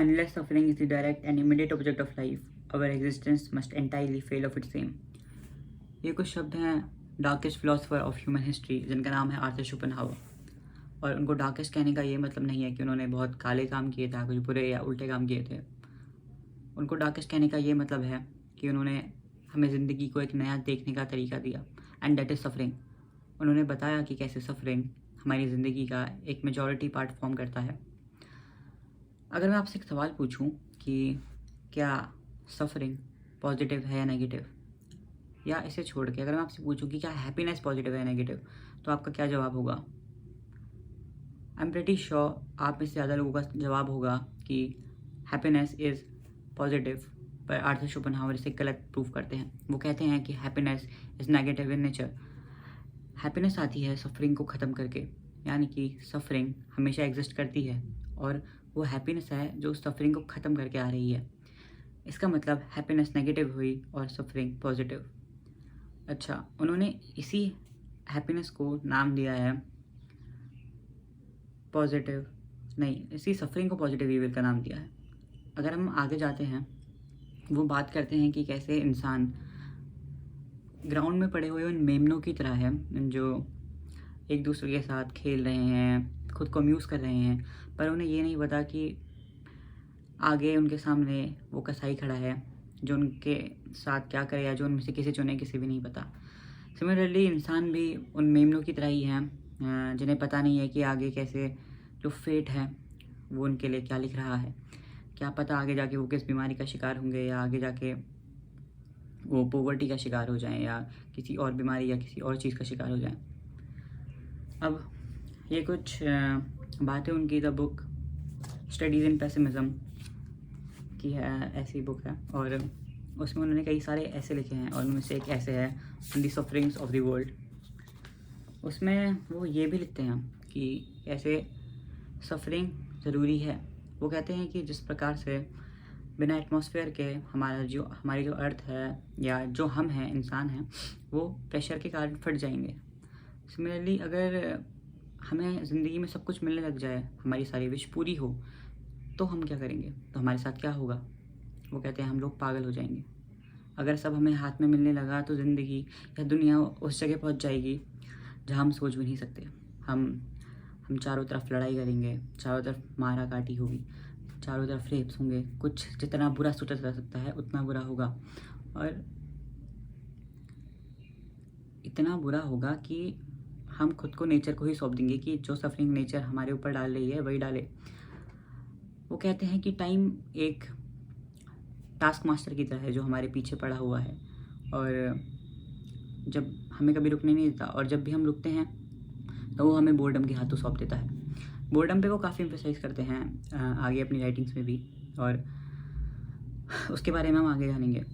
Unless suffering is the direct and immediate object of life, our existence must entirely fail of its aim. ये कुछ शब्द हैं darkest philosopher of human history जिनका नाम है Arthur Schopenhauer. और उनको डार्केस्ट कहने का ये मतलब नहीं है कि उन्होंने बहुत काले काम किए थे, कुछ बुरे या उल्टे काम किए थे। उनको डार्केस्ट कहने का ये मतलब है कि उन्होंने हमें ज़िंदगी को एक नया देखने का तरीका दिया, एंड दैट इज़ सफरिंग। उन्होंने बताया कि कैसे सफरिंग हमारी ज़िंदगी का एक मेजॉरिटी पार्ट फॉर्म करता है। अगर मैं आपसे एक सवाल पूछूं कि क्या सफरिंग पॉजिटिव है या नेगेटिव, या इसे छोड़ के अगर मैं आपसे पूछूं कि क्या हैप्पीनेस पॉजिटिव है या नेगेटिव, तो आपका क्या जवाब होगा? आई एम प्रेटी श्योर आप में से ज़्यादा लोगों का जवाब होगा कि हैप्पीनेस इज़ पॉजिटिव, पर आर्थर शोपेनहावर इसे गलत प्रूव करते हैं। वो कहते हैं कि happiness is negative in nature. Happiness आती है सफरिंग को ख़त्म करके, यानी कि सफरिंग हमेशा एग्जिस्ट करती है और वो हैप्पीनेस है जो सफरिंग को ख़त्म करके आ रही है। इसका मतलब हैप्पीनेस नेगेटिव हुई और सफरिंग पॉजिटिव। अच्छा, उन्होंने इसी हैप्पीनेस को नाम दिया है पॉजिटिव, नहीं, इसी सफरिंग को पॉजिटिव इविल का नाम दिया है। अगर हम आगे जाते हैं, वो बात करते हैं कि कैसे इंसान ग्राउंड में पड़े हुए उन मेमनों की तरह है जो एक दूसरे के साथ खेल रहे हैं, खुद को अम्यूज़ कर रहे हैं, पर उन्हें ये नहीं पता कि आगे उनके सामने वो कसाई खड़ा है जो उनके साथ क्या करे या जो उनमें से किसे चुने किसी भी नहीं पता। सिमिलरली इंसान भी उन मेमनों की तरह ही हैं जिन्हें पता नहीं है कि आगे कैसे जो फेट है वो उनके लिए क्या लिख रहा है। क्या पता आगे जाके वो किस बीमारी का शिकार होंगे, या आगे जाके वो पोवर्टी का शिकार हो जाएं, या किसी और बीमारी या किसी और चीज़ का शिकार हो जाएं। अब ये कुछ बातें उनकी the book studies in pessimism की है, ऐसी बुक है, और उसमें उन्होंने कई सारे ऐसे लिखे हैं, और उनमें से एक ऐसे है the sufferings of the world. उसमें वो ये भी लिखते हैं कि ऐसे सफरिंग ज़रूरी है। वो कहते हैं कि जिस प्रकार से बिना एटमॉस्फेयर के हमारी जो अर्थ है या जो हम हैं, इंसान हैं, वो प्रेशर के कारण फट जाएंगे। सिमिलरली अगर हमें ज़िंदगी में सब कुछ मिलने लग जाए, हमारी सारी विश पूरी हो, तो हम क्या करेंगे? तो हमारे साथ क्या होगा? वो कहते हैं हम लोग पागल हो जाएंगे। अगर सब हमें हाथ में मिलने लगा तो ज़िंदगी या दुनिया उस जगह पहुंच जाएगी जहां हम सोच भी नहीं सकते। हम चारों तरफ लड़ाई करेंगे, चारों तरफ मारा काटी होगी, चारों तरफ रेप्स होंगे, कुछ जितना बुरा सोचा जा सकता है उतना बुरा होगा, और इतना बुरा होगा कि हम खुद को नेचर को ही सौंप देंगे कि जो सफरिंग नेचर हमारे ऊपर डाल रही है वही डाले। वो कहते हैं कि टाइम एक टास्क मास्टर की तरह है जो हमारे पीछे पड़ा हुआ है, और जब हमें कभी रुकने नहीं देता, और जब भी हम रुकते हैं तो वो हमें बोर्डम के हाथों सौंप देता है। बोर्डम पे वो काफ़ी एम्फेसाइज करते हैं आगे अपनी राइटिंग्स में भी, और उसके बारे में हम आगे जानेंगे।